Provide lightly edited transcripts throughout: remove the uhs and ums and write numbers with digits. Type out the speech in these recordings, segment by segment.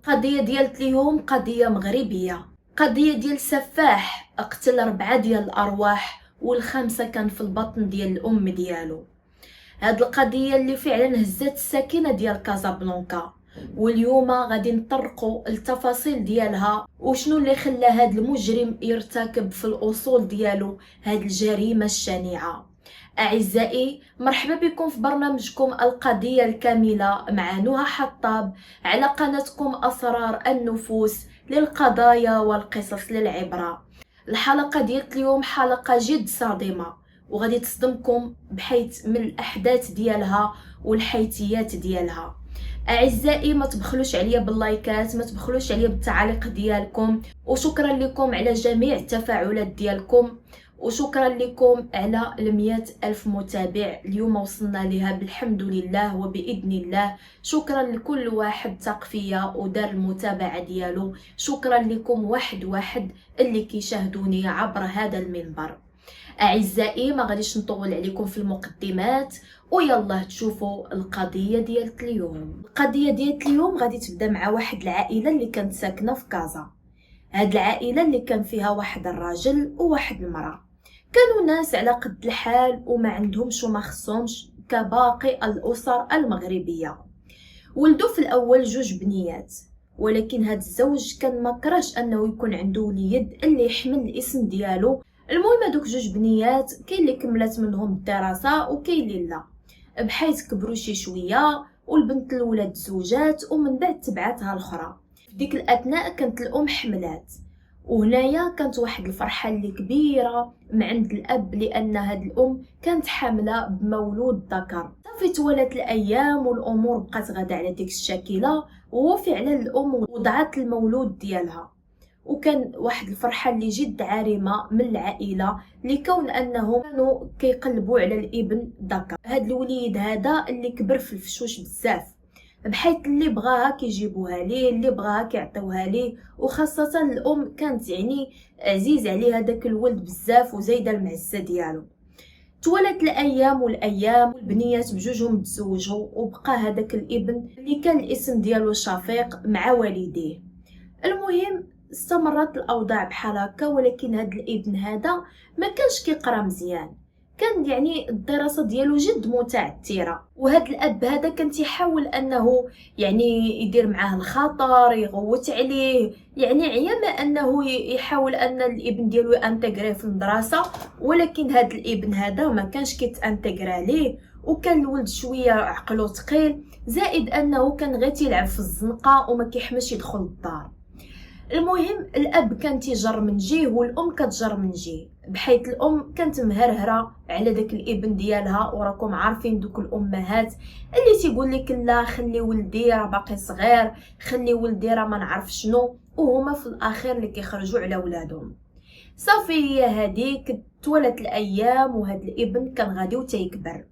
قضية ديال اليوم قضية مغربية، قضية ديال سفاح قتل 4 ديال الأرواح والخامسة كان في البطن ديال الأم ديالو. هاد القضية اللي فعلا هزت السكينة ديال كازابلانكا، واليوم غادي نطرقوا التفاصيل ديالها وشنو اللي خلى هاد المجرم يرتكب في الأصول ديالو هاد الجريمة الشنيعة. أعزائي، مرحبا بكم في برنامجكم القضية الكاملة مع نهى حطاب على قناتكم أسرار النفوس للقضايا والقصص للعبرة. الحلقة ديال اليوم حلقة جد صادمة وغادي تصدمكم بحيث من الأحداث ديالها والحيثيات ديالها. أعزائي، ما تبخلوش عليا باللايكات، ما تبخلوش عليا بالتعليق ديالكم، وشكرا لكم على جميع التفاعلات ديالكم، وشكرا لكم على 100,000 متابع اليوم وصلنا لها بالحمد لله وبإذن الله. شكرا لكل واحد ثق فيا ودار المتابعة ديالو، شكرا لكم واحد اللي كيشاهدوني عبر هذا المنبر. أعزائي، ما غاديش نطول عليكم في المقدمات ويلا تشوفوا القضية ديال اليوم. القضية ديال اليوم غادي تبدا مع واحد العائلة اللي كانت ساكنة في كازا. هاد العائلة اللي كان فيها واحد الراجل وواحد المرأة، كانوا ناس على قد الحال وما عندهمش وما خصهمش كباقي الأسر المغربية. ولدوا في الأول 2 بنيات، ولكن هاد الزوج كان ما كرهش انه يكون عنده وليد اللي يحمل الاسم ديالو. المهم هادوك 2 بنيات كاين اللي كملت منهم الدراسه وكاين اللي لا، بحيث كبروا شي شويه والبنت الاولى تزوجات ومن بعد تبعتها الاخرى. في ديك الاثناء كانت الام حملات، وهنايا كانت واحد الفرحه اللي كبيره من عند الاب لان هاد الام كانت حامله بمولود ذكر. صافي تولت الايام والامور بقات غاده على ديك الشاكله، وهو فعلا الام وضعت المولود ديالها، وكان واحد الفرحه اللي جد عارمه من العائله لكون انهم كانوا كيقلبوا على الابن ذكر. هاد الوليد هذا اللي كبر في الفشوش بزاف، بحيث اللي بغاها كيجيبوها ليه، اللي بغاها كيعطيوها ليه، وخاصه الام كانت يعني عزيز عليها داك الولد بزاف وزايده المعزه ديالو. تولت الايام والايام والبنيات بجوجهم تزوجوا، وبقى هذاك الابن اللي كان الاسم ديالو شفيق مع والديه. المهم استمرت الاوضاع بحال هكا، ولكن هذا الابن هذا ما كانش كيقرا مزيان، كان يعني الدراسه ديالو جد متعثره. وهذا الاب هذا كان تيحاول انه يعني يدير معاه الخطر، يغوت عليه، يعني عيما انه يحاول ان الابن ديالو ينتغري في المدرسه، ولكن هذا الابن هذا ما كانش كيتانتغرا ليه، وكان الولد شويه عقله ثقيل، زائد انه كان غير تيلعب في الزنقه وما كيحملش يدخل الدار. المهم الاب كان تيجر من جهه والام كتجر من جهه، بحيث الام كانت مهرهره على داك الابن ديالها. وراكم عارفين دوك الامهات اللي تيقول لك لا خلي ولدي راه باقي صغير، خلي ولدي راه ما نعرف شنو، وهما في الاخير اللي كيخرجوا على ولادهم. صافي هي هذيك تولت الايام وهذا الابن كان غادي وتيكبر،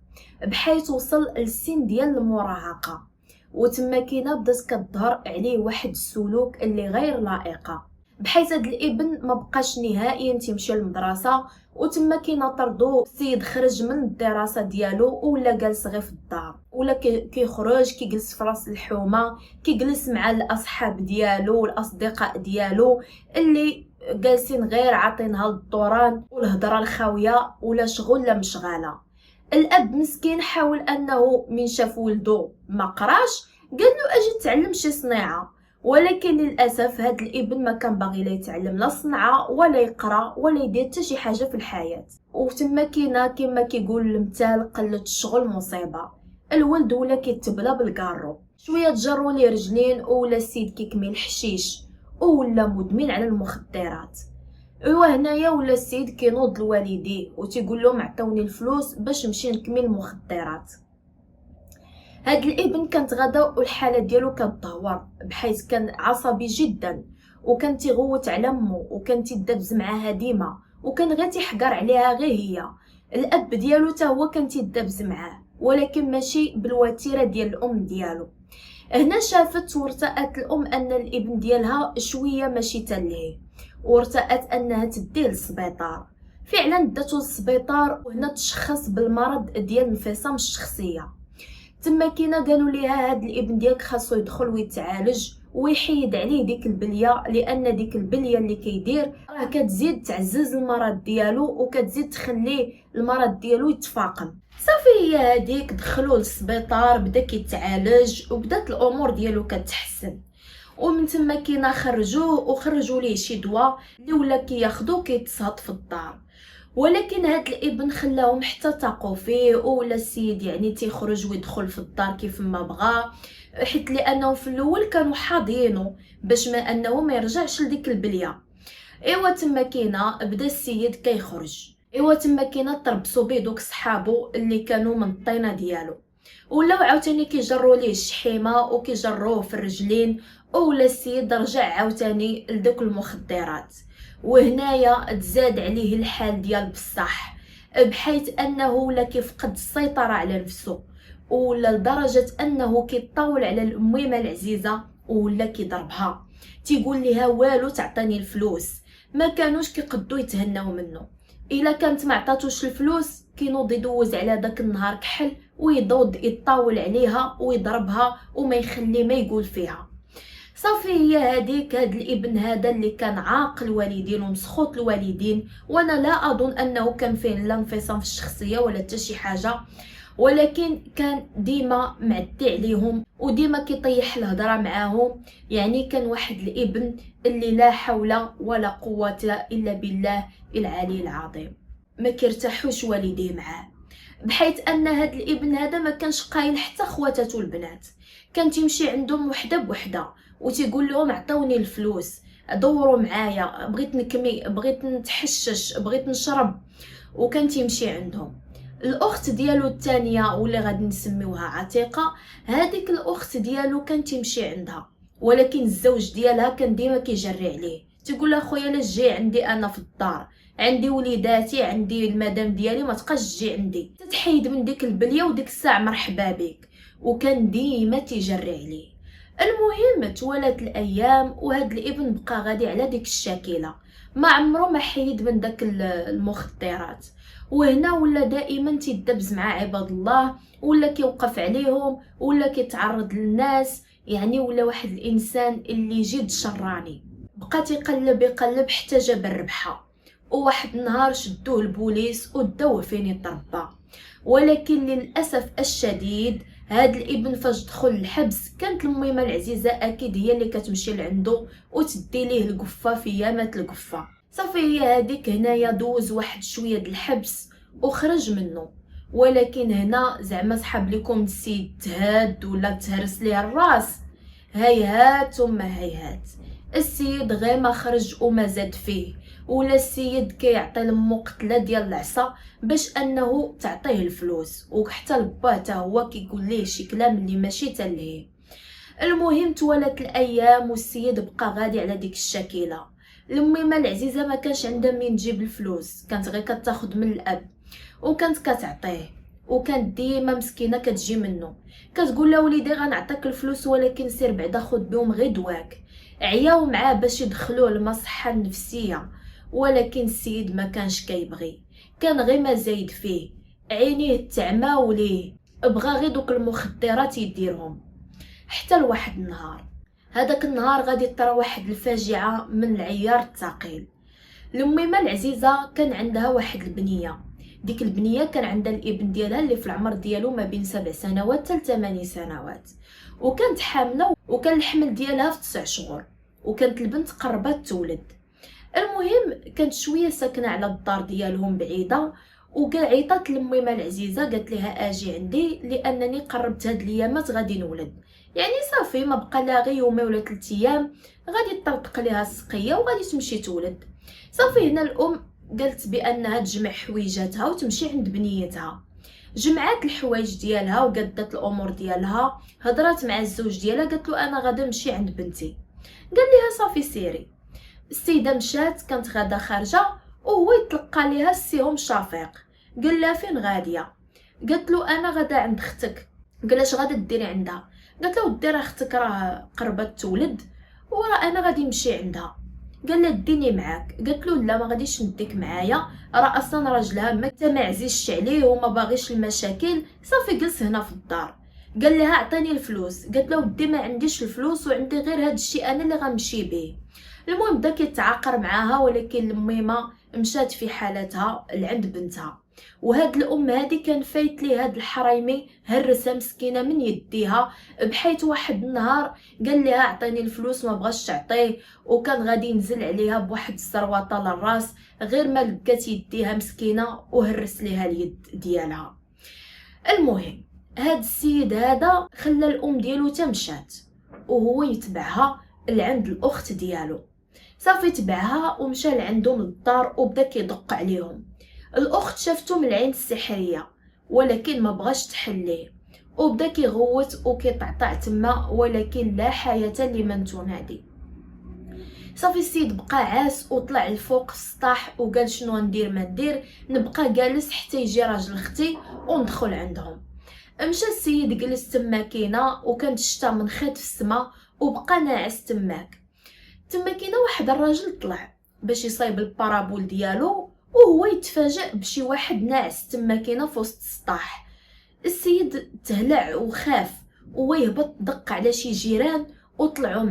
بحيث وصل للسن ديال المراهقه، وتما كينا بدات كتظهر عليه واحد السلوك اللي غير لائقه، بحيث هذا الابن ما بقاش نهائيا تيمشي للمدرسه، وتما كينا طردو. السيد خرج من الدراسه ديالو ولا جالس غير في الدار، ولا كيخرج كيجلس في راس الحومه، كيجلس مع الاصحاب ديالو والاصدقاء ديالو اللي جالسين غير عاطينها للدوران والهضره الخاويه ولا شغل لا مشغاله. الاب مسكين حاول انه من شاف ولدو ما قراش قال له اجي تعلم شي صنيعه، ولكن للاسف هذا الابن ما كان باغي لا يتعلم لا صنعه ولا يقرا ولا يدير حتى شي حاجه في الحياه. وتما كينا كما كيقول المثال قله الشغل مصيبه. الولد ولا كيتبلى بالكارو، شويه تجروا ليه رجلين ولا السيد كيكمل الحشيش ولا مدمن على المخدرات. ايوا هنايا ولا السيد كينوض لوالديه وتيقول لهم عطوني الفلوس باش نمشي نكمل المخدرات. هاد الابن كانت غدا والحاله ديالو كتدهور، بحيث كان عصبي جدا وكان تيغوت على امه وكان تيدبز معاها ديما، وكان غير تيحقر عليها غير هي. الاب ديالو حتى هو كان تيدبز معاه، ولكن ماشي بالوتيره ديال الام ديالو. هنا شافت وارتأت الام ان الابن ديالها شويه ماشي تلهي، وارتأت انها تديه للسبيطار. فعلا داتو للسبيطار، وهنا تشخص بالمرض ديال انفصام الشخصيه. تما كينا قالوا ليها هاد الابن ديالك خاصو يدخل ويتعالج ويحيد عليه ديك البليه، لان ديك البليه اللي كيدير راه كتزيد تعزز المرض ديالو وكتزيد تخليه المرض ديالو يتفاقم. صافي هي هذيك دخلوه للسبيطار، بدا كيتعالج وبدات الامور ديالو كتحسن. ومن تما كينا خرجوه وخرجوا ليه شي دواء اللي ولا كياخدو كيتصهد في الدار. ولكن هاد الابن خلاهم حتى تاقوا فيه، ولا السيد يعني تيخرج ويدخل في الدار كيف ما بغى، حيت لانه في الاول كانوا حاضينه باش ما انه ما يرجعش لديك البليه. ايوا تما كينا بدا السيد كيخرج، ايوا تما كينا تربصوا بيه دوك صحابو اللي كانوا من الطينه ديالو، ولاو عاوتاني كيجروا ليه الشحيمه وكيجروه في الرجلين، ولا السيد رجع عاوتاني لدوك المخدرات. وهنايا تزاد عليه الحال ديال بصح، بحيث انه ولا كيفقد السيطره على نفسه، ولا لدرجه انه كيطول على الاميمه العزيزه ولا كيضربها، تيقول ليها والو تعطيني الفلوس. ما كانوش كيقدو يتهناو منه، الا كانت ما عطاتوش الفلوس كينوض يدوز على داك النهار كحل ويضوض يطاول عليها ويضربها وما يخلي ما يقول فيها. صافي هي هذيك هاد الابن هذا اللي كان عاق الوالدين ومسخوط الوالدين، وانا لا اظن انه كان فيه لا انفصام في الشخصيه ولا حتى شي حاجه، ولكن كان ديما معدي عليهم وديما كيطيح الهضره معاهم. يعني كان واحد الابن اللي لا حول ولا قوه الا بالله العلي العظيم، ما كيرتاحوش والديه معاه، بحيث ان هاد الابن هذا ما كانش قايل حتى خواتاتو البنات، كان تيمشي عندهم وحده بوحده وتيقول لهم عطوني الفلوس، دوروا معايا، بغيت نكمي، بغيت نتحشش، بغيت نشرب، وكان تيمشي عندهم. الاخت ديالو الثانيه واللي غادي نسميوها عتيقه، هذيك الاخت ديالو كان تيمشي عندها، ولكن الزوج ديالها كان ديما كيجري عليه، تيقول له خويا لا جي عندي انا في الدار، عندي وليداتي، عندي المدام ديالي، ما تبقاش تجي عندي، تتحيد من ديك البليه وديك الساعه مرحبا بك، وكان ديما تيجري عليه. المهم توالت الايام وهاد الابن بقى غادي على ديك الشاكله، ما عمره ما حيد من داك المخدرات، وهنا ولا دائما تيدبز مع عباد الله، ولا كيوقف عليهم، ولا كيتعرض للناس، يعني ولا واحد الانسان اللي جد شراني. بقى يقلب حتى جاب الربحه، وواحد النهار شدوه البوليس وداوه فين يتربى. ولكن للاسف الشديد هاد الابن فاش دخل الحبس كانت الميمه العزيزه اكيد هي اللي كتمشي لعندو وتدي ليه القفه في يامات القفه. صافي هي هذيك هنايا دوز واحد شويه د الحبس وخرج منه، ولكن هنا زعما صحاب لكم السيد تهاد ولا تهرس ليه الراس، هيهات ثم هيهات، السيد غير ما خرج وما زاد فيه، ولا السيد كيعطي لمو قتله ديال العصا باش انه تعطيه الفلوس، وحتى لباه حتى هو كيقول ليه شي كلام اللي ماشي تلهيه. المهم توالت الايام والسيد بقى غادي على ديك الشكيله. الميمه العزيزه ما كانش عندها من تجيب الفلوس، كانت غير كتاخد من الاب وكانت كتعطيه، وكانت ديما مسكينه كتجي منه كتقول له وليدي غنعطيك الفلوس ولكن سير بعدا خد بهم غير دواك. عياو معاه باش يدخلوه المصحه النفسيه، ولكن السيد ما كانش كيبغي، كان غير ما زايد فيه، عينيه تعمى وليه بغى غير دوك المخدرات يديرهم. حتى لواحد النهار، هذاك النهار غادي طرا واحد الفاجعه من العيار الثقيل. الميمه العزيزه كان عندها واحد البنيه، ديك البنيه كان عندها الابن ديالها اللي في العمر ديالو ما بين 7 سنوات حتى 8 سنوات، وكانت حامله وكان الحمل ديالها في 9 شهور، وكانت البنت قربت تولد. المهم كانت شويه ساكنه على الدار ديالهم بعيده، وكاع عيطات للميمه العزيزه قالت لها اجي عندي لانني قربت هاد الايامات غادي نولد. يعني صافي ما بقى لا غير يومين ولا 3 ايام غادي تطرطق ليها السقيه وغادي تمشي تولد. صافي هنا الام قالت بانها تجمع حويجاتها وتمشي عند بنيتها، جمعات الحوايج ديالها وقدت الامور ديالها، هضرات مع الزوج ديالها قالت له انا غادا نمشي عند بنتي. قال لها صافي سيري. السيده مشات، كانت غادا خارجه وهو يتلقى ليها السيهم شفيق، قال لها فين غاديه؟ قالت له انا غادا عند اختك. قال اش غادا ديري عندها؟ قالت له دير اختك راه قربت تولد وراه انا غادي نمشي عندها. قال لها ديني معاك. قالت له لا ما غاديش نديك معايا، راه اصلا راجلها ما عزيزش عليه وما باغيش المشاكل، صافي جلس هنا في الدار. قال لها اعطيني الفلوس. قالت له ودي ما عنديش الفلوس وعندي غير هذا الشيء انا اللي غنمشي به. المهم بدا كيتعاقر معاها، ولكن الميمه مشات في حالتها لعند بنتها. وهاد الام هادي كان فايت لي هاد الحرايمي هرسها مسكينه من يديها، بحيث واحد النهار قال لها اعطيني الفلوس، ما بغاش تعطيه، وكان غادي ينزل عليها بواحد السروطه للراس غير ما لقات يديها مسكينه وهرس ليها اليد ديالها. المهم هاد السيد هذا خلى الام ديالو تمشات وهو يتبعها لعند الاخت ديالو. صافي تبعها ومشى لعندهم للدار وبدا كيدق عليهم. الاخت شافته من العين السحريه ولكن ما بغاش تحليه، وبدا كيغوت وكيطعطع تما، ولكن لا حياه لمن تنادي. صافي السيد بقى عاس وطلع الفوق السطح وقال شنو ندير ما ندير، نبقى جالس حتى يجي راجل اختي وندخل عندهم. مشى السيد جلس تما كاينه، وكانت الشتا من خيط في السما وبقى ناعس تماك. تما كاينه واحد الراجل طلع باش يصايب البارابول ديالو، وهو يتفاجئ بشي واحد ناعس تما كاينه في وسط السطح. السيد تهلع وخاف، وهو يهبط دق على شي جيران وطلعوا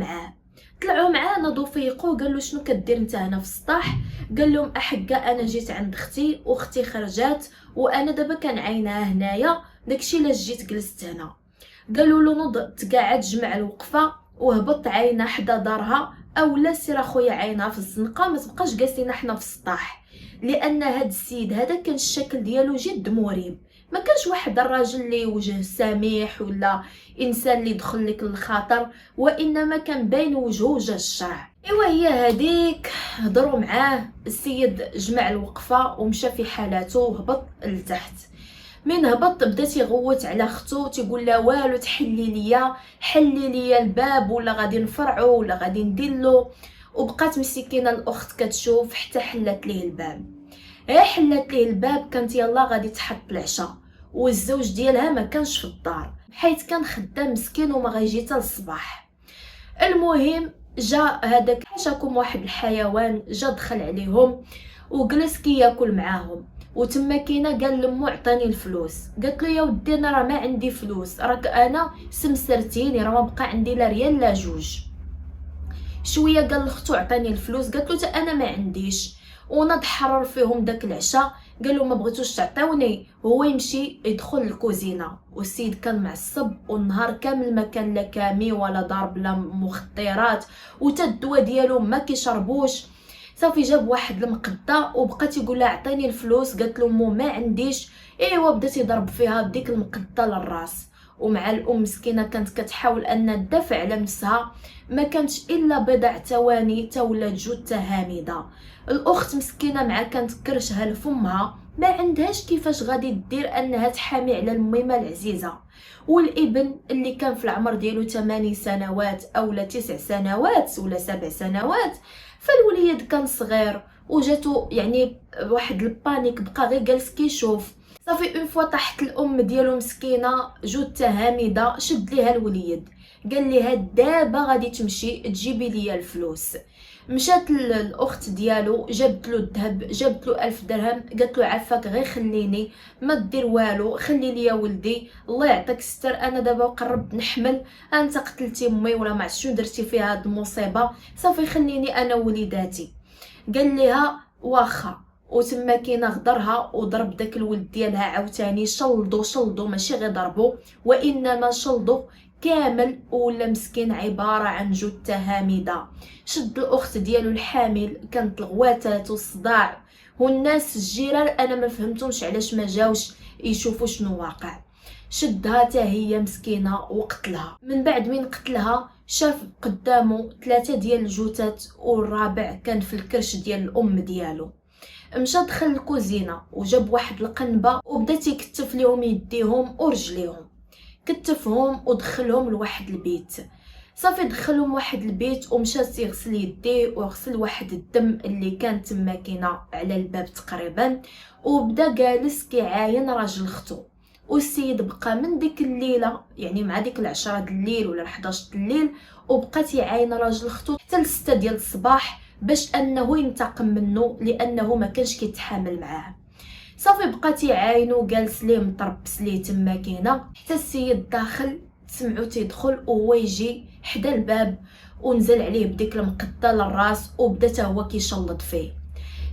معاه ناضوا فيقو. قال له شنو كدير انت هنا في السطح؟ قال لهم احقا انا جيت عند اختي واختي خرجات وانا دابا كنعاينها هنايا، داكشي علاش جيت جلست هنا. قالوا له نوض تقاعد جمع الوقفه وهبط عاينه حدا دارها، اولا سير اخويا عاينها في الزنقه، ما تبقاش جالسين حنا في السطح. لان هاد السيد هذا كان الشكل ديالو جد مريب، ما كانش واحد الراجل اللي وجه سميح ولا انسان اللي يدخل لك للخاطر، وانما كان باين وجه الشرع. ايوا هي هذيك هضروا معاه. السيد جمع الوقفه ومشى في حالاته وهبط لتحت. من هبط بدا تيغوت على اختو تيقول لها والو حلي ليا الباب ولا غادي نفرعو ولا غادي نديرلو. وبقات مسكينه الاخت كتشوف حتى حلات ليه الباب. حلات ليه الباب كانت يلا غادي تحط العشاء، والزوج ديالها ما كانش في الدار حيت كان خدام مسكين وما غيجي حتى الصباح. المهم جا هذاك حاشاكم واحد الحيوان جا دخل عليهم وجلس كياكل معاهم، وتما كاينه قال لمو عطاني الفلوس. قالت له يا ودي انا راه ما عندي فلوس، راك انا سمسرتيني راه ما بقى عندي لا ريال لا جوج. شويه قال لختو عطاني الفلوس، قالت له انا ما عنديش. وناض حرر فيهم داك العشاء، قال له ما بغيتوش تعطيوني، هو يمشي يدخل الكوزينه. والسيد كان معصب والنهار كامل ما كان لا كامي ولا ضرب لا مخدرات، وتا الدواء ديالو ما كيشربوش. صافي جاب واحد المقده وبقات يقول لها عطيني الفلوس، قالت له مو ما عنديش. ايوا بدا يضرب فيها بديك المقده للراس. ومع الام مسكينه كانت كتحاول ان تدافع على نفسها، ما كانتش الا بضع ثواني تا ولات جثه هامده. الاخت مسكينه مع كانت كرشها لفمها ما عندهاش كيفاش غادي دير انها تحامي على الميمه العزيزه. والابن اللي كان في العمر ديالو 8 سنوات اولا 9 سنوات ولا 7 سنوات، فالوليد كان صغير وجاتو يعني واحد البانيك، بقى غير جالس كيشوف. صافي اون فوا طاحت الام ديالو مسكينه جثه هامده، شد ليها الوليد قال ليها دابا غادي تمشي تجيبي ليا الفلوس. مشات الاخت ديالو جابت له الذهب، جابت له 1000 درهم، قالت له عافاك غير خليني ما دير والو، خلي لي ولدي الله يعطيك الستر، انا دابا قربت نحمل، انت قتلتي امي ولا ما عرفتش شنو درتي فيها هاد المصيبه، صافي خليني انا وليداتي. قال ليها واخا. وتما كاينه غدرها وضرب داك الولد ديالها عاوتاني، شلدو ماشي غير ضربو وانما شلدو كامل، ولا مسكين عباره عن جثه هامده. شد الاخت ديالو الحامل، كانت الغواتات والصداع، والناس الجيران انا ما فهمتهمش علاش ما جاوش يشوفوا شنو واقع. شدها حتى هي مسكينه وقتلها. من بعد من قتلها شاف قدامه 3 ديال الجثث والرابع كان في الكرش ديال الام ديالو. مشى دخل الكوزينه وجاب واحد القنبه وبدا تيكتف ليهم يديهم ورجليهم، كتفهم ودخلهم لواحد البيت. صافي دخلهم واحد البيت ومشى يغسل يديه وغسل واحد الدم اللي كان تما كاينه على الباب تقريبا، وبدا جالس كيعاين راجل اختو. والسيد بقى من ديك الليله يعني مع ديك 10 د الليل ولا 11 د الليل وبقات يعاين راجل اختو حتى ل 6 ديال الصباح باش انه ينتقم منه، لانه ما كانش كيتحامل معاه. صافي بقى تيعاينو جالس ليه مطربس ليه تما كاينه، حتى السيد داخل سمعو تيدخل وهو يجي حدا الباب ونزل عليه بديك المقده للراس وبدا حتى هو كيشلط فيه.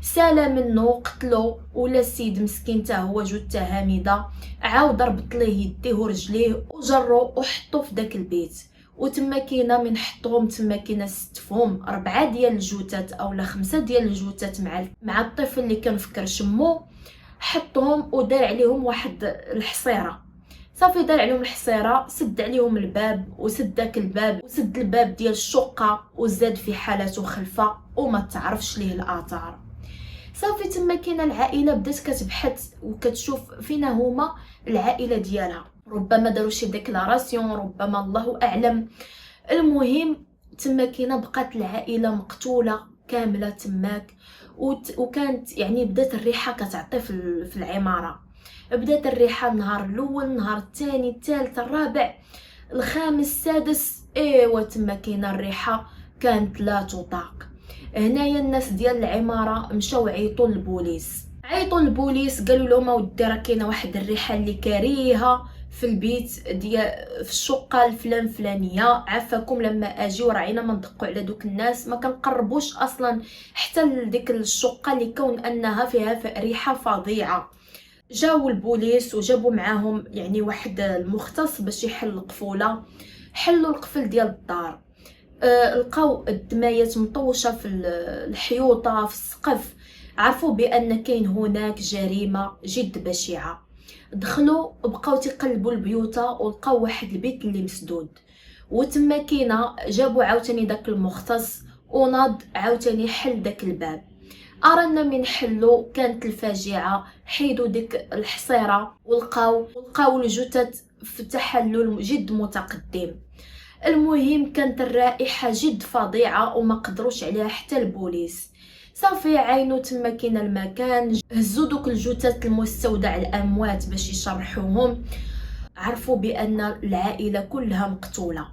سالا منه قتلو، ولا السيد مسكين تا هو جوج تهاميده عاود ربط ليه يديه ورجليه وجرو وحطو في داك البيت. وتما كاينه من حطوهم تما كاينه 6 فهم 4 ديال الجوتات اولا 5 ديال الجوتات مع الطفل اللي كان في كرش مو، حطهم ودار عليهم واحد الحصيره. صافي دار عليهم الحصيره، سد عليهم الباب وسد داك الباب وسد الباب ديال الشقه وزاد في حالته خلفه وما تعرفش ليه الاثار. صافي تما كاينه العائله بدات كتبحث وكتشوف فينا هما العائله ديالها، ربما داروا شي ديكلاراسيون، ربما الله اعلم. المهم تما كاينه بقات العائله مقتوله كامله تماك، وكانت يعني بدات الريحه كتعطي في العماره. بدات الريحه النهار الاول، النهار الثاني، الثالث، الرابع، الخامس، السادس، ايوا تما كاينه الريحه كانت لا تطاق. هنايا الناس ديال العماره مشاو عيطوا للبوليس قالوا لهم اودي راه كاينه واحد الريحه اللي كاريها في البيت ديال في الشقه الفلان فلانيه، عافاكم لما اجي وراعينا ما ندقوا على دوك الناس، ما كنقربوش اصلا حتى لديك الشقه لكون انها فيها ريحه فظيعه. جاوا البوليس وجابوا معاهم يعني واحد المختص باش يحل القفوله. حلوا القفل ديال الدار، لقاو الدمايات مطوشه في الحيوطه في السقف، عرفوا بان كاين هناك جريمه جد بشعه. دخلوا بقاو تيقلبوا البيوتا ولقاو واحد البيت اللي مسدود، وتما كاينه جابوا عاوتاني داك المختص وناض عاوتاني حل داك الباب. ارانا من حلو كانت الفاجعه، حيدوا ديك الحصيره ولقاو الجثث في تحلل جد متقدم. المهم كانت الرائحه جد فظيعه وما قدروش عليها حتى البوليس. صافي عينو تما كاين المكان، هزوا دوك الجثث المستودع الاموات باش يشرحوهم، عرفوا بان العائله كلها مقتوله.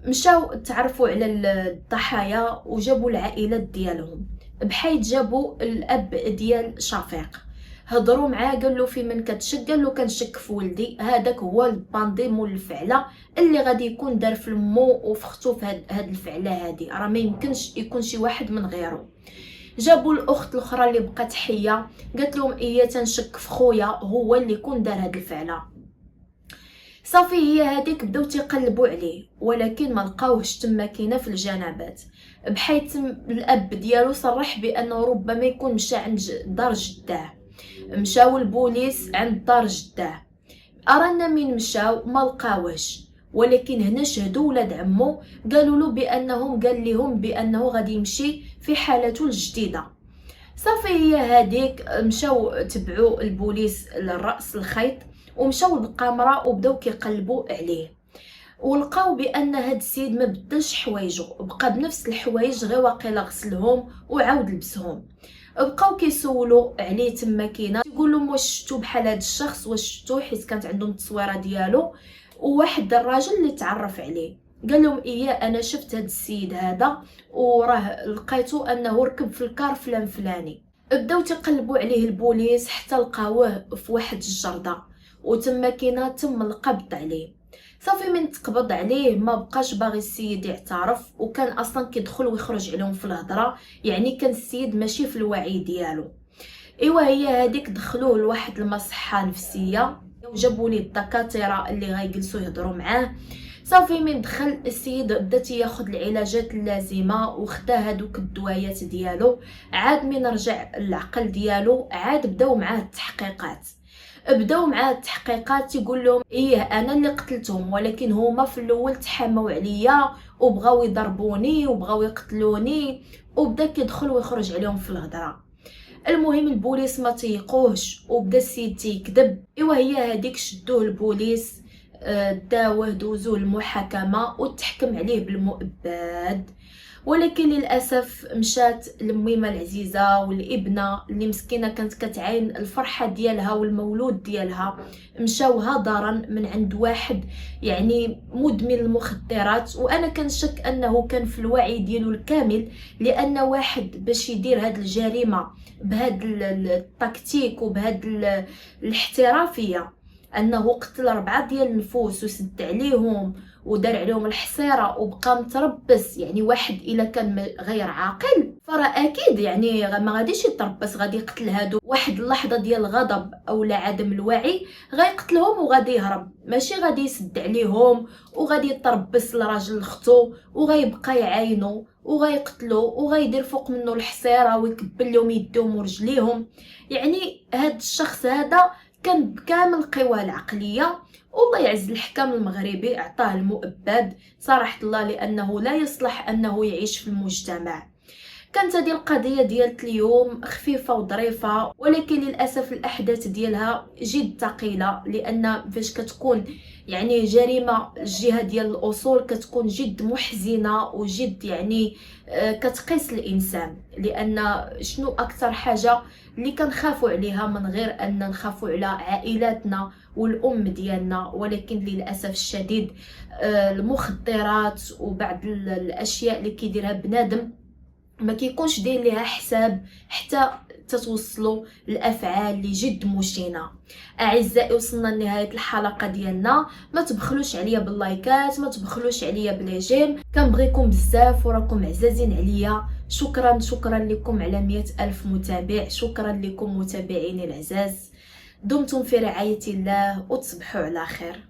مشاو تعرفوا على الضحايا وجابوا العائلات ديالهم، بحيث جابوا الاب ديال شفيق، هضروا معاه قال له في من كتشك، قال له كنشك في ولدي، هذاك هو الباندي مول الفعله اللي غادي يكون دار في مو وفي اختو في هاد الفعله هادي، راه ما يمكنش يكون شي واحد من غيره. جابوا الاخت الاخرى اللي بقات حيه، قالت لهم ايه تنشك في خويا هو اللي يكون دار هاد الفعله. صافي هي هذيك بداو تيقلبوا عليه ولكن ما لقاوهش تما كاينه في الجنابات، بحيث الاب ديالو صرح بانه ربما يكون مشى عند دار جداه. مشاو البوليس عند دار جداه، ارانا من مشاو ما لقاوهش، ولكن هنا شهدوا ولاد عمو قالوا له بانهم قال لهم بانه غادي يمشي في حالته الجديده. صافي هي هذيك مشاو تبعوا البوليس للراس الخيط ومشاو للقمره وبداو كيقلبوا عليه، ولقاو بان هاد السيد ما بدلش حوايجو، بقى بنفس الحوايج غير واقيلا غسلهم وعاود لبسهم. بقاو كيسولوا عليه تما كاينه، يقول لهم واش شفتوا بحال هاد الشخص، واش شفتوا، حيت كانت عندهم التصويره ديالو. وواحد الراجل اللي تعرف عليه قال لهم ايه انا شفت هاد السيد هذا وراه لقيتو انه ركب في الكار فلان فلاني. بداو تقلبوا عليه البوليس حتى لقاوه في واحد الجرده، وتما كاينه تم القبض عليه. صافي من تقبض عليه ما بقاش باغي السيد يعترف، وكان اصلا كيدخل ويخرج عليهم في الهضره، يعني كان السيد ماشي في الوعي ديالو. ايوا هي هذيك دخلوه لواحد المصحه نفسيه وجابوا ليه الدكاتره اللي غيجلسوا يهضروا معاه. صافي من دخل السيد بدا ياخذ العلاجات اللازمه وخدا هذوك الدوايات ديالو، عاد من رجع العقل ديالو عاد بداو معاه التحقيقات. يقول لهم ايه انا اللي قتلتهم، ولكن هما في الاول تحاموا عليا وبغاو يضربوني وبغاو يقتلوني، وبدا كيدخل ويخرج عليهم في الهضره. المهم البوليس ما تيقوهش وبدا السيد تيكذب. ايوا هي هذيك شدوه البوليس، داوه دوزوه المحاكمه وتحكم عليه بالمؤبد. ولكن للاسف مشات الميمه العزيزه والابنه اللي مسكينه كانت كتعاين الفرحه ديالها والمولود ديالها، مشاو هدرا من عند واحد يعني مدمن المخدرات. وانا كنشك انه كان في الوعي ديالو الكامل، لان واحد باش يدير هاد الجريمه بهاد التكتيك وبهاد الاحترافيه، انه قتل 4 ديال النفوس وسد عليهم ودار عليهم الحصيره وبقى متربص. يعني واحد الا كان غير عاقل فراه اكيد يعني ما غاديش يتربص، غادي يقتل هادو واحد اللحظه ديال الغضب او لا عدم الوعي، غيقتلهم وغادي يهرب، ماشي غادي يسد عليهم وغادي يتربص لراجل اختو وغيبقى يعاينو وغيقتلو وغيدير فوق منه الحصيره ويكبل لهم يديهم ورجليهم. يعني هاد الشخص هذا كان بكامل القوى العقليه، والله يعز الحكام المغربي اعطاه المؤبد صراحه الله، لانه لا يصلح انه يعيش في المجتمع. كانت هذه القضيه ديال اليوم خفيفه وظريفه، ولكن للاسف الاحداث ديالها جد ثقيله، لان فاش كتكون يعني جريمه الجهه ديال الاصول كتكون جد محزنه وجد يعني كتقيس الانسان. لان شنو اكثر حاجه اللي كنخافوا عليها من غير ان نخافوا على عائلاتنا والام ديالنا؟ ولكن للاسف الشديد المخدرات وبعض الاشياء اللي كيديرها بنادم ما كيكونش داير ليها حساب حتى تتوصلوا الافعال اللي جد مشينه. اعزائي وصلنا لنهايه الحلقه ديالنا، ما تبخلوش عليا باللايكات، ما تبخلوش عليا بليجيم، كنبغيكم بزاف وراكم عزازين عليا. شكرا لكم على 100,000 متابع، شكرا لكم متابعيني العزاز. دمتم في رعايه الله وتصبحوا على خير.